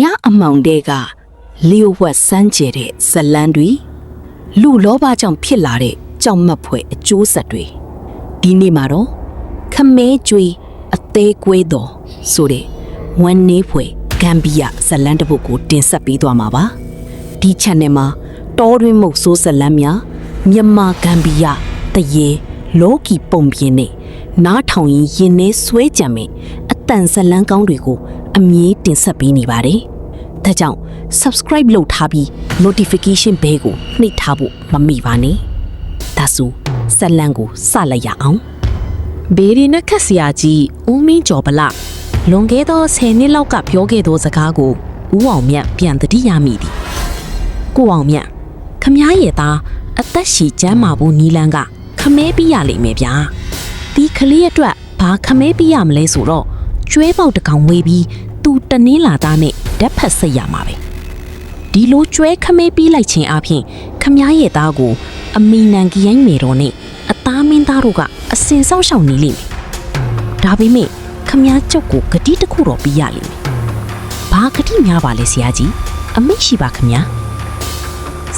ညအမောင်တဲကလျှို့ဝှက်စမ်းကျဲတဲ့ဇလန်းတွေလူလောဘကြောင့်ဖြစ်လာတဲ့ကြောက်မက်ဖွယ်အကျိုးဆက်တွေဒီနေ့မှာတော့ခမဲကျွေးအသေးကွေးတော်ဆိုတဲ့ဝမ်းနေဖွယ်ဂမ်ဘီယာဇလန်းတစ်ပုဒ်ကိုတင်ဆက်ပေးသွားမှာပါဒီ channel မှာတောတွင်းမုတ်ဆိုးဇလန်းများမြန်မာဂမ်ဘီယာတရေလောကီပုံပြင်နဲ့နားထောင်ရင်ရင်ထဲဆွဲကြံမဲ့အတန်ဇလန်းကောင်းတွေကိုအမြဲတင်ဆက်ပေးနေပါတယ်။ဒါကြောင့် subscribe လုပ်ထားပြီး notification bell ကိုနှိပ်ထားဖို့မမေ့ပါနဲ့။ဒါဆိုဇလန်းကိုစလိုက်ရအောင်။ဘေရီနက်ခက်ဆရာကြီးဦးမင်းကျော်ဗလလွန်ခဲ့သော10နှစ်လောက်ကပြောခဲ့သောစကားကိုဦးအောင်မြတ်ပြန်သတိရမိသည်။ကိုအောင်မြတ်ခမားရဲ့သားအသက်ရှည်ကျန်းမာဖို့နီလန်းကခမဲပြရလိမ့်မယ်ဗျာ။ဒီကလေးအတွက်ဘာခမဲပြရမလဲဆိုတော့ကျွဲပေါက်တကောင်ဝေးပြီးသူတနင်းလာသားနဲ့ဓာတ်ဖက်ဆက်ရမှာပဲဒီလိုကျွဲခမဲပြီးလိုက်ခြင်းအပြင်ခမားရဲ့သားကိုအမီနန်ကြီးရိုင်းမေတော်နဲ့အသားမင်းသားတို့ကအစင်ဆောက်ရှောက်နေလိမ့်မယ်ဒါပေမဲ့ခမားကျုပ်ကိုဂတိတစ်ခုတော့ပြီးရလိမ့်မယ်ဘာဂတိများပါလဲဆရာကြီးအမိတ်ရှိပါခမား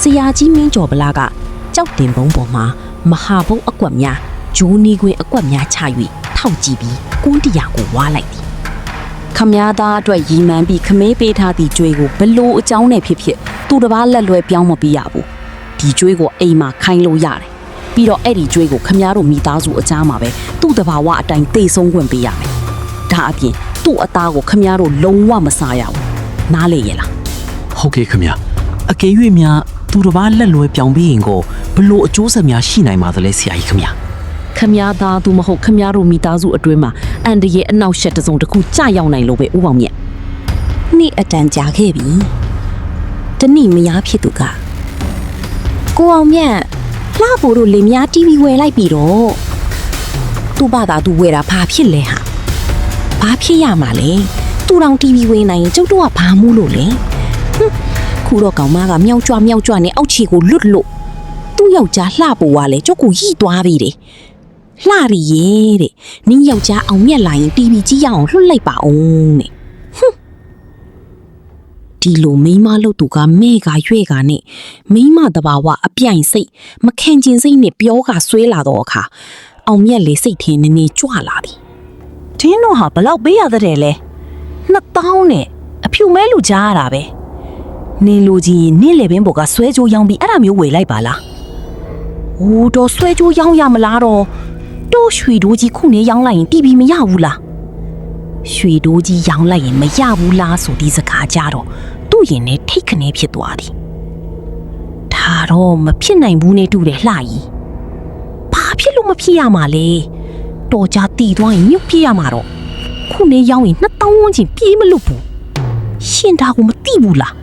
ဆရာကြီးမင်းကျော်ဗလာကကြောက်တင်ဘုံပေါ်မှာမဟာဘုတ်အကွက်များဂျိုးနီခွင်အကွက်များချ၍ထောက်ကြည့်ပြီးကွန်းတရာကိုဝါလိုက်သည်ခမားသားအတွက်ရီမှန်းပြီးခမဲပေးထားသည့်ကြွေးကိုဘလို့အကြောင်းနဲ့ဖြစ်ဖြစ်သူတစ်ပါးလက်လွဲပြောင်းမပြရဘူးဒီကြွေးကိုအိမ်မှာခိုင်းလို့ရတယ်ပြီးတော့အဲ့ဒီကြွေးကိုခမားတို့မိသားစုအကြားမှာပဲသူ့တဘာဝအတိုင်းတေဆုံးခွင့်ပေးရမယ်ဒါအပြင်သူ့အသားကိုခမားတို့လုံးဝမစားရဘူးနားလေရဲ့လားဟုတ်ကဲ့ခမားအကယ်၍များသူတစ်ပါးလက်လွဲပြောင်းပြီးရင်ကိုဘလို့အကျိုးဆက်များရှိနိုင်ပါသလဲဆရာကြီးခမားခမားသားသူမဟုတ်ခမားတို့မိသားစုအတွင်းမှာအန်တရဲ့အနောက်ရှက်တစုံတစ်ခုကြာရောက်နိုင်လို့ပဲဥပေါင်းမြတ်နေ့အတန်ကြာခဲ့ပြီတနည်းမယားဖြစ်သူကကိုအောင်မြတ်လှဖို့တို့လေများ TV ဝယ်လိုက်ပြီတော့သူ့ဘာသာသူဝယ်တာဘာဖြစ်လဲဟာဘာဖြစ်ရမှာလဲသူတောင် TV ဝယ်နိုင်ရင်ကျုပ်တို့ကဘာမှုလို့လဲခုတော့ကောင်မကမြောက်ကြွနဲ့အောက်ခြေကိုလွတ်လို့သူ့ယောက်ျားလှဖို့ကလည်းကျုပ်ကိုရီသွားပြီတဲ့လှရီရဲ့တဲ့နင်းယောက်ျားအောင်မြက်လာရင် TV ကြည့်ရအောင်လွှတ်လိုက်ပါအောင်တဲ့ဒီလိုမိန်းမလို့သူကမဲ့ကရွဲ့ကနဲ့မိန်းမတဘာဝအပြိုင်စိတ်မခင်ကျင်စိတ်နဲ့ပြောကဆွဲလာတော့အခါအောင်မြက်လေးစိတ်ထင်းနေနေကြွလာသည်ဒင်းတို့ဟာဘလောက်ပေးရတဲ့လဲ2000နဲ့အဖြူမဲလူကြားရတာပဲနင်းလူကြီးနင်းလေပင်ဘောကဆွဲကြိုးရောင်းပြီးအဲ့ဒါမျိုးဝေလိုက်ပါလားဟိုတော့ဆွဲကြိုးရောင်းရမလားတော့တို့ရွှေတိုးကြီးခုနေရောင်းလိုက်ရင် TV မရဘူးလားရွှေတိုးကြီးရောင်းလိုက်ရင်မရဘူးလားဆိုဒီစကားကြတော့သူ့ရင်နဲ့ထိတ်ခနဲဖြစ်သွားသည်ဒါတော့မဖြစ်နိုင်ဘူးနဲ့တူတယ်လှကြီးဘာဖြစ်လို့မဖြစ်ရမှာလဲတော်ကြတီသွားရင်မြုပ်ပြရမှာတော့ခုနေရောင်းရင်2000ဝန်းကျင်ပြေးမလို့ဘူးရှင်ဒါကိုမသိဘူးလား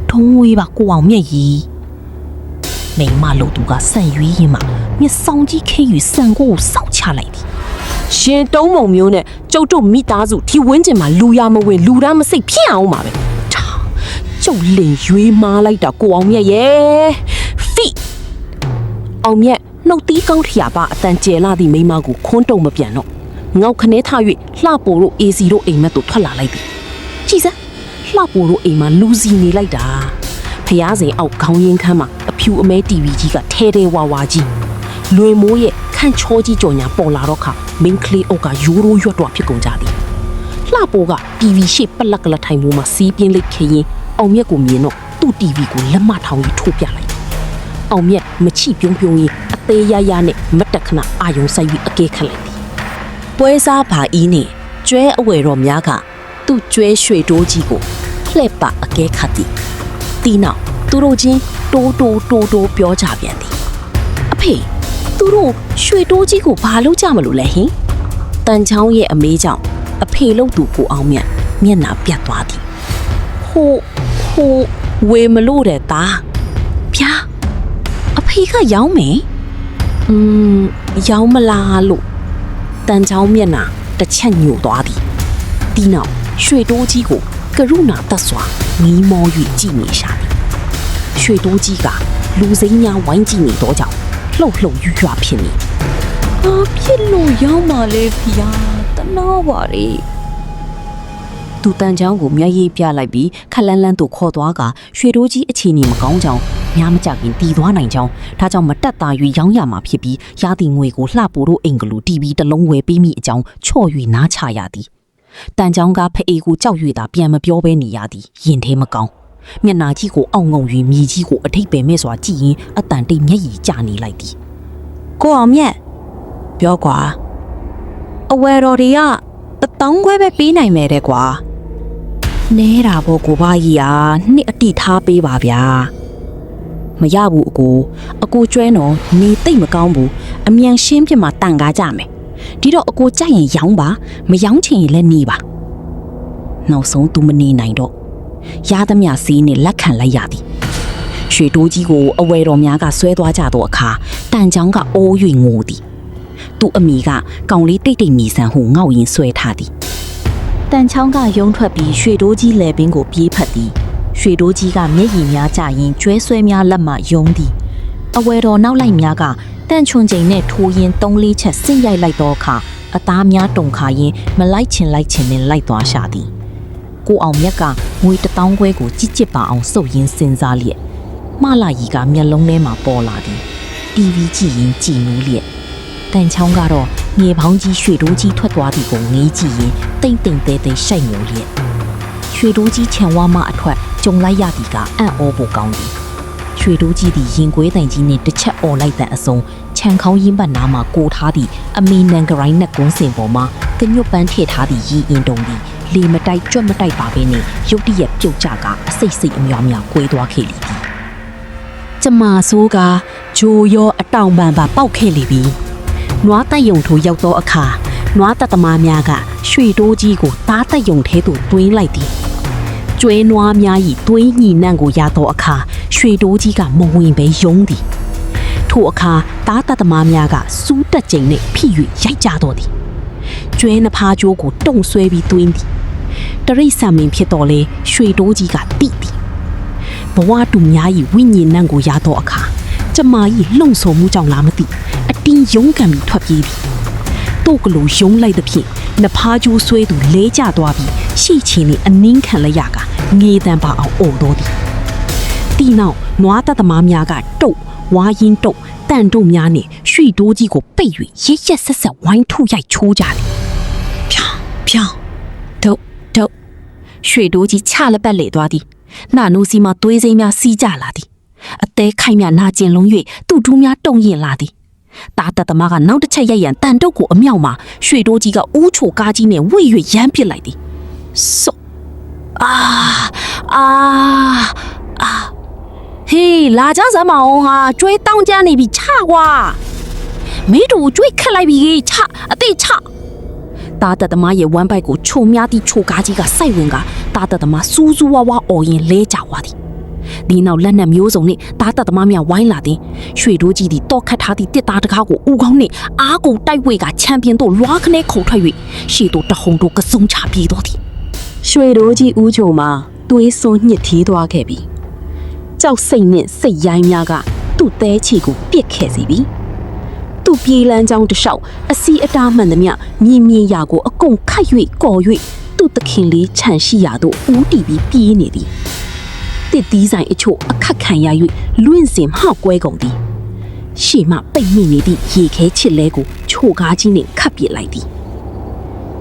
ထုံးဝေးပါကိုအောင်မြက်ကြီးမိမလို့သူကဆန်ရွေးရင်မှမျက်စောင်းကြီးခဲယူဆန်ကိုစောက်ချလိုက်သည်ရှင်တုံးမုံမျိုးနဲ့ကျုပ်တို့မိသားစုဒီဝင်းကျင်မှာလူရမဝင်လူရမ်းမစိတ်ဖြစ်အောင်ပါပဲကျုပ်လင်ရွေးမားလိုက်တာကိုအောင်မြက်ရဲ့ဖိအောင်မြက်နှုတ်သီးကောင်းထရာပါအတန်ကျဲလာသည့်မိမကိုခွန်းတုံမပြန်တော့ငေါက်ခနဲထ၍လှပိုတို့အေစီတို့အိမ်မက်တို့ထွက်လာလိုက်သည်ကြည်စမ်းလှပိုတို့အိမ်မှာလူစီနေလိုက်တာဖျားစိန်အောက်ခေါင်းရင်းခမ်းမှာအဖြူအမဲ TV ကြီးကထဲထဲဝါဝါကြီးလွင်မိုးရဲ့ခန့်ချောကြီးကြော်ညာပေါ်လာတော့ခါမင်းကလေးအုပ်ကရိုးရိုးရွတ်တော့ဖြစ်ကုန်ကြသည်လှပိုက TV ရှေ့ပလက်ကလထိုင်မိုးမှာစီးပြင်းလိုက်ခရင်အောင်မြက်ကိုမြင်တော့သူ့ TV ကိုလက်မထောင်ပြီးထိုးပြလိုက်အောင်မြက်မချိပြုံးရင်အသေးရရနဲ့မတက်ခဏအာယုံဆိုင်ပြီးအကဲခတ်လိုက်သည်ပွဲစားဘာအီးနဲ့ကျွဲအဝယ်တော်များကသူ့ကျွဲရွှေတိုးကြီးကိုလှည့်ပအကဲခတ်သည်တီးနောက်သူတို့ချင်းတိုးပြောကြပြန်သည်အဖေသူတို့ရွှေတိုးကြီးကိုဘာလို့ကြမလို့လဲဟင်တန်ချောင်းရဲ့အမေးကြောင့်အဖေလို့သူကိုအောင်မြတ်မျက်နှာပြတ်သွားသည်ဟိုဝေမလို့တဲ့သားဗျာအဖေကရောင်းမယ်ရောင်းမလားလို့တန်ချောင်းမျက်နှာတစ်ချက်ညို့သွားသည်ဒီနောက်ရွှေတိုးကြီးကိုကရုဏာတတ်စွာမီးမော၍ကြည့်နေရှာသည်ရွှေတိုးကြီးကလူစိမ်းများဝိုင်းကြည့်နေတော့ကြောင့်လှုပ်ရွဖြစ်နေဘာဖြစ်လို့ရောင်းပါလဲဖေတနာပါလေ သူတန်ချောင်းကိုမျက်ရည်ပြလိုက်ပြီးခက်လန်းလန်းသူခေါ်သွားကရွှေတိုးကြီးအခြေအနေမကောင်းကြောင်းများမကြခင်တီးသွားနိုင်ကြောင်းဒါကြောင့်မတက်တာ၍ရောင်းရမှာဖြစ်ပြီးရသည့်ငွေကိုလှပိုတို့အိမ်ကလူတီဗီတစ်လုံးဝယ်ပေးမိအကြောင်းချော့၍နားချရသည်တန်ချောင်းကဖအေးကိုကြောက်၍သာပြန်မပြောဘဲနေရသည်ရင်ထဲမကောင်းမျက်နာကြီးကိုအောင့်ငုံ၍မြေကြီးကိုအထိပ်ပယ်မဲ့စွာကြည့်ရင်အတန်တိတ်မျက်ရည်ကျနေလိုက်သည်ကိုအောင်မြတ်ပြောကွာအဝယ်တော်တွေက1000ခွဲပဲပေးနိုင်မယ်တဲ့ကွာနဲတာပေါ့ကိုဘာကြီးอ่ะနှစ်အတိထားပေးပါဗျာမရဘူးအကိုကျွဲနော်နေတိတ်မကောင်းဘူးအမြန်ရှင်းပြမှာတန်ကားကြမယ်ဒီတော့အကိုကြိုက်ရင်ရောင်းပါမရောင်းချင်ရင်လည်းနေပါနောက်ဆုံးသူမနေနိုင်တော့ရသမျှစီးနဲ့လက်ခံလိုက်ရသည်ရွှေတိုးကြီးကိုအဝယ်တော်များကဆွဲသွားကြတော့အခါတန်ချောင်းကအိုး၍ငိုသည်သူ့အမိကကောင်လေးတိတ်တိတ်မီဆန်ဟုငေါ့ရင်ဆွဲထားသည်တန်ချောင်းကယုံထွက်ပြီးရွှေတိုးကြီးလဲပင်ကိုပြေးဖက်သည်ရွှေတိုးကြီးကမျက်ရည်များကျရင်ကျွဲဆွဲများလက်မှယုံသည်အဝယ်တော်နောက်လိုက်များကတန့်ချွန်ချိန်နဲ့ထိုးရင်3-4ချက်ဆင့်ရိုက်လိုက်တော့အခါအသားများတုန်ခါရင်မလိုက်ချင်နဲ့လိုက်သွားရှာသည်ကိုအောင်မြတ်ကငွေ1000ခွဲကိုကြစ်ကြစ်ပါအောင်စုပ်ရင်းစဉ်းစားလျက်မလာကြီးကမျက်လုံးထဲမှာပေါ်လာသည်တီဗီကြည့်ရင်ကြည်နူးလျက်တန်ချောင်းကတော့မြေပေါင်းကြီးရွှေတိုးကြီးထွက်သွားသည်ကိုငေးကြည့်ရင်တိမ်သေးရှိုက်ငိုလျက်ရွှေတိုးကြီးခြံဝါမအထွက်ကြုံလိုက်ရသည်ကအံ့ဩဖို့ကောင်းသည်ရွှေတိုးကြီးသည်ရင်ကွေးတိုင်ကြီးနှင့်တစ်ချက်អော်လိုက်တဲ့အစုံခြံခေါင်းရင်းပတ်နားမှာကိုထားသည့်အမီနန်ဂရိုင်းနဲ့ကွန်းစင်ပေါ်မှာကညွတ်ပန်းထည့်ထားသည့်ရီအင်တုံသည်လေမတိုက်ကြွက်မတိုက်ပါဘဲနဲ့ရုတ်တရက်ပြုတ်ကျကအစိတ်အများများကွေးသွားခဲ့လိမ့်သည်ကျမဆိုးကဂျိုရောအတောင်ပံပါပေါက်ခဲ့လိမ့်ပြီနွားတက်ယုံထိုရောက်သောအခါနွားတက်သမားများကရွှေတိုးကြီးကိုသားတက်ယုံထဲသို့တွင်းလိုက်သည်ကျွဲနွားများ၏တွင်းညီနှံ့ကိုရသောအခါရွှေတိုးကြီးကမဝင်ပဲယုံသည်ထိုအခါသားတက်သမားများကစူးတက်ကျိန်နှင့်ဖိ၍ရိုက်ကြတော့သည်ကျွဲနှဖားကြိုးကိုတုံဆွဲပြီးတွင်းသည်တရိษံမင်းဖြစ်တော်လဲရွှေတိုးကြီးကတိသည်ဘဝတူများ၏ဝိညာဉ်နှံ့ကိုရသောအခါကျမ၏လှုံ့ဆော်မှုကြောင့်လားမသိအတင်းယုံကန်ပြီးထွက်ပြေးသည်တို့ကလေးယုံလိုက်သဖြင့်နှဖားကြိုးဆွဲသူလဲကျသွားပြီးရှိချင်နဲ့အနင်းခံလိုက်ရကငေးတန်ပါအောင်အော်တော်သည်တီနောက်နွားတက်သမားများကတုတ်ဝါရင်တုတ်တန်တို့များနဲ့ရွှေတိုးကြီးကိုပိတ်၍ရစ်ရက်ဆက်ဝိုင်းထုရိုက်ချိုးကြသည်ဖြောင်းဒုတ်ရွှေတိုးကြီးချလက်ပတ်လေသွားသည်နာနိုးစီမှာသွေးစိမ်းများစီးကြလာသည်အသေးခိုင်မြနာကျင်လုံး၍သူ့ဒူးများတုံရင်လာသည်တာတသမားကနောက်တစ်ချက်ရိုက်ရန်တန်တုတ်ကိုအမြောက်မှာရွှေတိုးကြီးကဦးချိုကားကြီးနဲ့ဝိ၍ရမ်းပစ်လိုက်သည်ဆော့ဟေးလာကြစမ်းမအောင်ဟာကျွေးတောင်းကြနေပြီချကွာမင်းတို့ကျွေးခက်လိုက်ပြီချအသေးချတာတသမားရဲ့ဝမ်းပိုက်ကိုချုံများသည့်ချိုကားကြီးကစိုက်ဝင်ကတာတသမားစူးစူးဝါဝါအော်ရင်လဲကျသွားသည်ဒီနောက်လက်နက်မျိုးစုံနဲ့တာတသမားများဝိုင်းလာသည်ရွှေတိုးကြီးသည်တော့ခတ်ထားသည့်တစ်သားတကားကိုဦးကောင်းနှင့်အားကိုတိုက်ဝေကချန်ပီယံတို့လွားခနဲခုံထွက်၍ရှေ့သို့တဟုန်တို့ကစုံချပြေးတော်သည်ရွှေတိုးကြီးဦးချိုမှာသွေးစွန်းညစ်သေးသွားခဲ့ပြီကြောက်စိတ်နဲ့စိတ်ရိုင်းများကသူ့သဲချီကိုပြစ်ခဲ့စီပြီသူ့ပြေးလန်းချောင်းတစ်လျှောက်အစီအတားမှန်သမျှမြင်ရာကိုအကုန်ခတ်၍ကော်၍သူ့သခင်လေးခြံရှိရာသို့ဦးတီပြီးပြေးနေသည်တစ်သီးဆိုင်အချို့အခက်ခံရ၍လွင့်စင်မှောက်ကွဲကုန်သည်ရှေ့မှပိတ်မိနေသည့်ရေခဲချစ်လဲကိုချိုကားကြီးနှင့်ခတ်ပစ်လိုက်သည်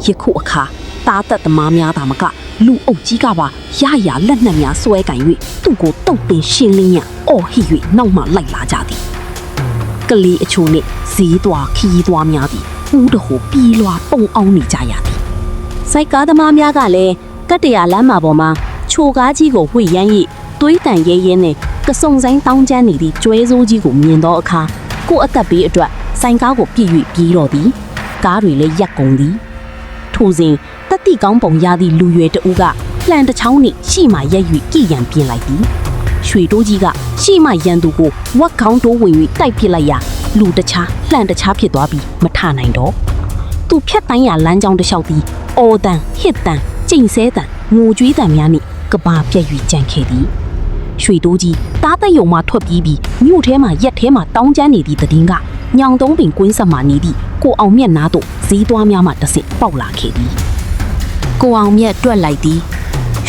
ယခုအခါတားသက်သမားများသာမကလူအုပ်ကြီးကပါရရလက်နက်များဆွဲကင်၍သူ့ကိုတုတ်တင်ရှင်းလင်းရအော်ဟစ်၍နောက်မှလိုက်လာကြသည်ကလေးအချို့နှင့်ဈေးသွားခီးသွားများသည်ဦးတဟိုပြီးလွာပုံအောင်နေကြရသည်စိုက်ကားသမားများကလည်းကတ္တရာလမ်းမှာပေါ်မှာချိုကားကြီးကိုဝှေ့ရမ်း၍သွေးတန်ရဲရဲနဲ့ကစုံဆိုင်တောင်းကျမ်းနေသည့်ကျွဲစိုးကြီးကိုမြင်သောအခါကိုအသက်ဘေးအတွက်ဆိုင်ကားကိုပြည့်၍ပြေးတော်သည်ကားတွေလည်းရက်ကုန်သည်ထိုစဉ်တတိကောင်းပုံရသည့်လူရွယ်တဦးကလှန်တချောင်းနှင့်ရှီမှရက်၍ကြည်ရန်ပြင်လိုက်သည်ရွှေတိုးကြီးကရှီမှရန်သူကိုဝက်ခေါင်းတိုးဝင်၍တိုက်ပစ်လိုက်ရာလူတခြားလှန်တခြားဖြစ်သွားပြီးမထနိုင်တော့သူဖြတ်တိုင်းရလမ်းကြောင်းတစ်လျှောက်သည်အော်တန်ဟစ်တန်ကျိန်ဆဲတန်ငိုကြွေးတန်များနှင့်ကဘာပြက်၍ကြံခဲ့သည်ရွှေတိုးကြီးတားသက်ယုံမှထွက်ပြေးပြီးမြို့ထဲမှာရက်ထဲမှာတောင်းကျမ်းနေသည့်သတင်းကညောင်သုံးပင်ကွင်းဆက်မှနေသည့်ကိုအောင်မြတ်နားသို့ဈေးသွားများမှတဆင့်ပေါက်လာခဲ့သည် ကိုအောင်မြတ်တွက်လိုက်သည်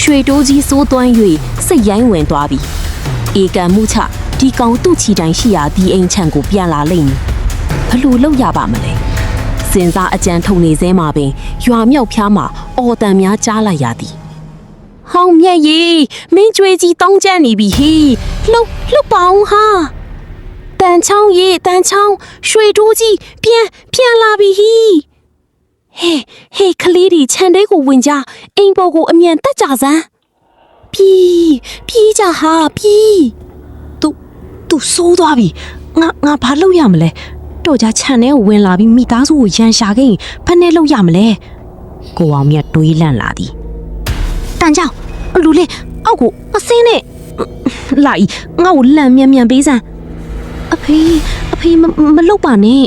ရွှေတိုးကြီးစိုးသွမ်း၍စိတ်ရိုင်းဝင်သွားပြီဧကံမှုချဒီကောင်သူ့ချီတိုင်းရှိရာဒီအိမ်ချန်ကိုပြန်လာလိမ့်မည်ဘလို့လောက်ရပါမလဲစင်စားအကြံထုံနေစဲမှာပင်ရွာမြောက်ဖျားမှာအော်တန်များကြားလိုက်ရသည်ဟောင်းမြတ်ရေမင်းကြွေးကြီးတောင်းကျန်နေပြီဟေးလှုပ်ပေါင်းဟာတန်ချောင်းရေတန်ချောင်းရွှေတိုးကြီးပြန်လာပြီဟေးဟေးခလေးဒီခြံတဲကိုဝင်ကြအိမ်ပေါ်ကိုအမြန်တက်ကြစမ်းပြေးကြဟာပြေးသူစိုးသွားပြီငါဘာလုပ်ရမလဲတော့ကြခြံထဲကိုဝင်လာပြီးမိသားစုကိုရန်ရှာခဲ့ရင်ဘယ်နဲ့လုပ်ရမလဲကိုအောင်မြတ်တွေးလန့်လာသည်တန်ကြောင်လူလေးအောက်ကိုအစင်းနဲ့လိုက်ငါ့ကိုလန့်မြန်ပေးစမ်းအဖေမလုပ်ပါနဲ့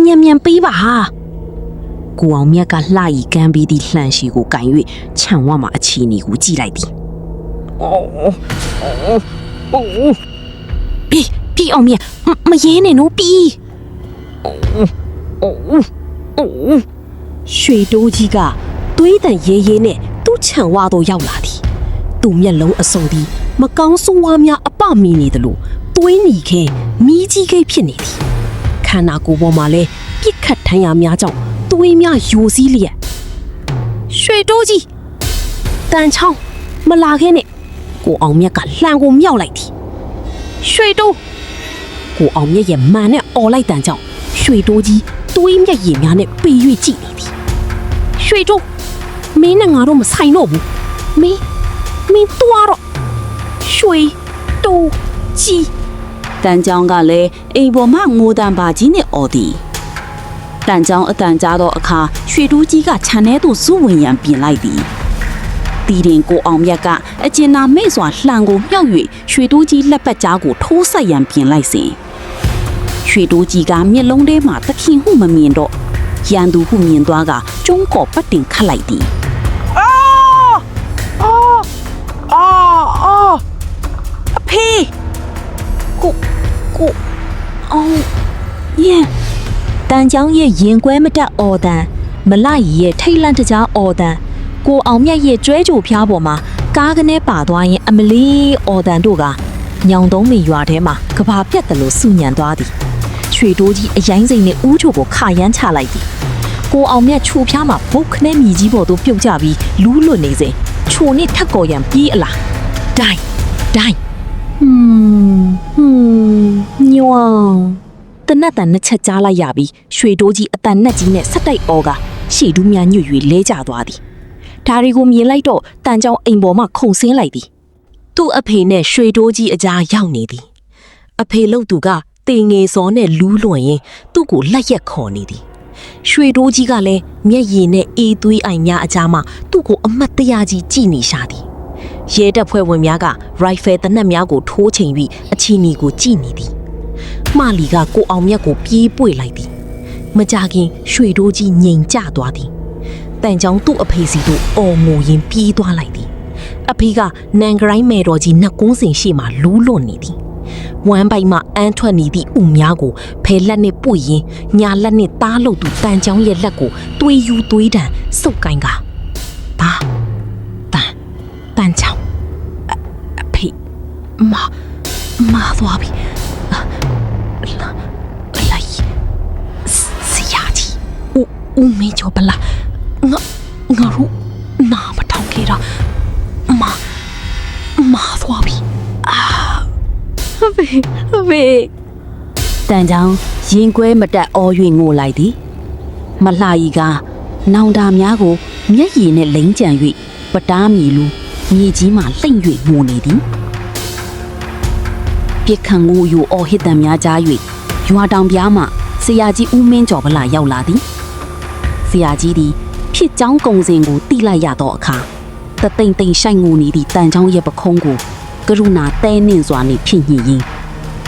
မြန်ပေးပါဟာကိုအောင်မြတ်ကလှရီကမ်းပြီးသည့်လှန်ရှိကိုကင်၍ခြံဝမှာအချီနီကိုကြည့်လိုက်သည်ပြေးအောင်မြတ်မရဲနဲ့နော်ပြေးရွှေတိုးကြီးကသွေးတန်ရဲရဲနဲ့သူ့ခြံဝါသို့ရောက်လာသည်သူ့မျက်လုံးအစုံသည်မကောင်းဆိုးဝါးများအပမီနေသလိုသွေးနီခဲမီးကြီးခိတ်ဖြစ်နေသည်ခန္ဓာကိုယ်ပေါ်မှာလည်းပြစ်ခတ်ထမ်းရများကြောင့်သွေးများယိုစီးလျက်ရွှေတိုးကြီးတန်ချောင်းမလာခဲနဲ့ကိုအောင်မြတ်ကလှန်ကိုမြောက်လိုက်သည်ရွှေတိုးကိုအောင်မြတ်ရဲ့မန်နဲ့អော်လိုက်တန်ကြောင့်ရွှေတိုးကြီးသွေးမျက်ရည်များနဲ့ပေ၍ကြည့်နေသည်ရွှေတိုးမင်းနဲ့ငါတို့မဆိုင်တော့ဘူးမင်းသွားတော့ရွှေတိုးကြီးတန်ကြောင်ကလည်းအိမ်ပေါ်မှာငိုတန်ပါကြီးနဲ့អော်သည်တန်ကြောင်အတန်ကြားသောအခါရွှေတိုးကြီးကခြံထဲသို့ဇူးဝင်ရန်ပြင်လိုက်သည်တီရင်ကိုအောင်မြတ်ကအကျဉ်းနာမိတ်စွာလှန်ကိုမြောက်၍ရွှေတိုးကြီးလက်ပတ်ကြားကိုထိုးဆက်ရန်ပြင်လိုက်စဉ်ရွှေတိုးကြီးကမျက်လုံးထဲမှာသခင်ဟုမမြင်တော့ရန်သူဟုမြင်သွားကကျုံးကော်ပတ်တင်ခတ်လိုက်သည်အဖေကိုအောင်耶တန်ကြောင်းရဲ့ရင်ကွဲမတက်အော်တန်မလိုက်ရဲ့ထိတ်လန့်တကြားအော်တန်ကိုအောင်မြတ်ရဲ့ကျွဲကြိုဖျားပေါ်မှာကားကနေပါသွားရင်အမလီအော်တန်တို့ကညောင်သုံးမီရွာထဲမှာကဘာပြတ်တယ်လို့စုညံသွားသည်ရွှေတိုးကြီးအရင်စိန်နဲ့ဦးချိုကိုခါရမ်းချလိုက်သည်ကိုအောင်မြတ်ချိုဖျားမှာဘုတ်ခနဲ့မြည်ကြီးပေါ်သို့ပြုတ်ကျပြီးလူးလွတ်နေစဉ်ချိုနဲ့ထက်ကော်ရန်ပြေးအလားဒိုင်ညွန်းတနတ်တန်နှစ်ချက်ကြားလိုက်ရပြီးရွှေတိုးကြီးအတန်နဲ့ကြီးနဲ့ဆက်တိုက်အော်ကရှေ့ဒူးများညွတ်၍လဲကျသွားသည်ဒါတွေကိုမြင်လိုက်တော့တန်ကြောင်အိမ်ပေါ်မှခုန်ဆင်းလိုက်သည်သူ့အဖေနဲ့ရွှေတိုးကြီးအကြားရောက်နေသည်အဖေလှုပ်သူကတေငယ်စောနဲ့လူးလွန်ရင်သူ့ကိုလက်ရက်ခေါ်နေသည်ရွှေတိုးကြီးကလည်းမျက်ရည်နဲ့အေးသွေးအိုင်များအကြားမှာသူ့ကိုအမတ်တရကြီးကြည့်နေရှာသည်ရဲတပ်ဖွဲ့ဝင်များကရိုင်ဖယ်တနက်များကိုထိုးချိန်ပြီးအချီနီကိုကြည့်နေသည်မှလီကကိုအောင်မြတ်ကိုပြေးပွေလိုက်သည်မကြခင်ရွှေတိုးကြီးငြိမ်ကျသွားသည်တန်ချောင်းသူ့အဖေစီတို့အော်ငိုရင်ပြေးသွားလိုက်သည်အဖေကနန်ဂရိုင်းမဲတော်ကြီးနှက်ကုန်းစင်ရှိမှလူးလွတ်နေသည်ဝမ်းပိုက်မှအန်းထွက်နေသည့်ဥများကိုဖယ်လက်နဲ့ပွေရင်ညာလက်နဲ့သားလို့သူတန်ချောင်းရဲ့လက်ကိုသွေးယူသွေးတန်စုပ်ကိုင်းကတန်ချောင်းအဖေမာသွားပြီလိုက်စီယာကြီးဦးမေကျော်ပလာငါတို့နာမထောင်ခဲ့တာမာသွားပြီဟဖေတန်ချောင်းရင်ကွဲမတက်အော်၍ငိုလိုက်သည်မလှကြီးကနောင်တာများကိုမျက်ရည်နဲ့လိမ့်ကြံ၍ပတားမီလူမြေကြီးမှလှိမ့်၍ငိုနေသည်ပြစ်ခံငိုယူအော်ဟစ်တံများကြား၍ရွာတောင်ပြားမှဆရာကြီးဦးမင်းကျော်ဗလာရောက်လာသည်ဆရာကြီးသည်ဖြစ်ကြောင်းကုံစင်ကိုတိလိုက်ရသောအခါတသိမ့်သိမ့်ဆိုင်ငိုနေသည့်တန်ချောင်းရဲ့ပခုံးကိုကရုဏာတဲနှင့်စွာနှင့်ဖြစ်ညှိရင်း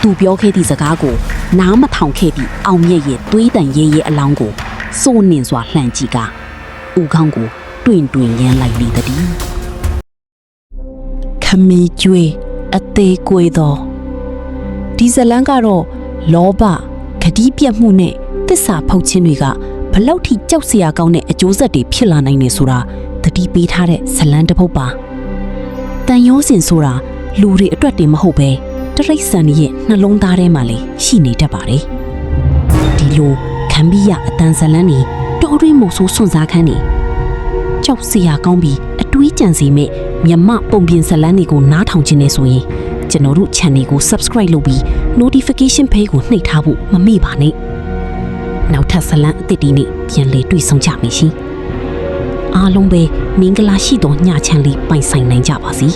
သူပြောခဲ့သည့်စကားကိုနားမထောင်ခဲ့သည့်အောင်မြတ်ရဲ့သွေးတန်ရဲရဲအလောင်းကိုစိုးနှင့်စွာလှန်ကြည့်ကဦးခေါင်းကိုတွင်ရမ်းလိုက်လေသည်ခမီကျွေအသေးကွေသောဒီဇလန်ကတော့လောဘဂတိပြတ်မှုနဲ့တစ္ဆာဖောက်ခြင်းတွေကဘ ဘလောက်ထိကြောက်စရာကောင်းတဲ့အကျိုးဆက်တွေဖြစ်လာနိုင်နေဆိုတာသတိပေးထားတဲ့ဇလန်းတစ်ပုဒ်ပါတန်ရိုးစင်ဆိုတာလူတွေအတွက်တည်းမဟုတ်ပဲတရိတ်ဆန်ရဲ့နှလုံးသားထဲမှာလည်းရှိနေတတ်ပါတယ်ဒီလိုခံပြီးရအတန်ဇလန်းနေတော်ရင်းမို့ဆိုးစွန့်စားခန်းနေကြောက်စရာကောင်းပြီးအတွေးကြံစီမဲ့မြမပုံပြင်ဇလန်းတွေကိုနားထောင်ခြင်းနဲ့ဆိုရင်ကျွန်တော်တို့ channel ကို subscribe လုပ်ပြီး notification bell ကိုနှိပ်ထားဖို့မမေ့ပါနဲ့နောက်ထပ်ဇလန်းအသစ်တွေနဲ့ပြန်လည်တွေ့ဆုံကြမယ်ရှင်အားလုံးပဲမင်္ဂလာရှိသောညချမ်းလေးပိုင်ဆိုင်နိုင်ကြပါစေ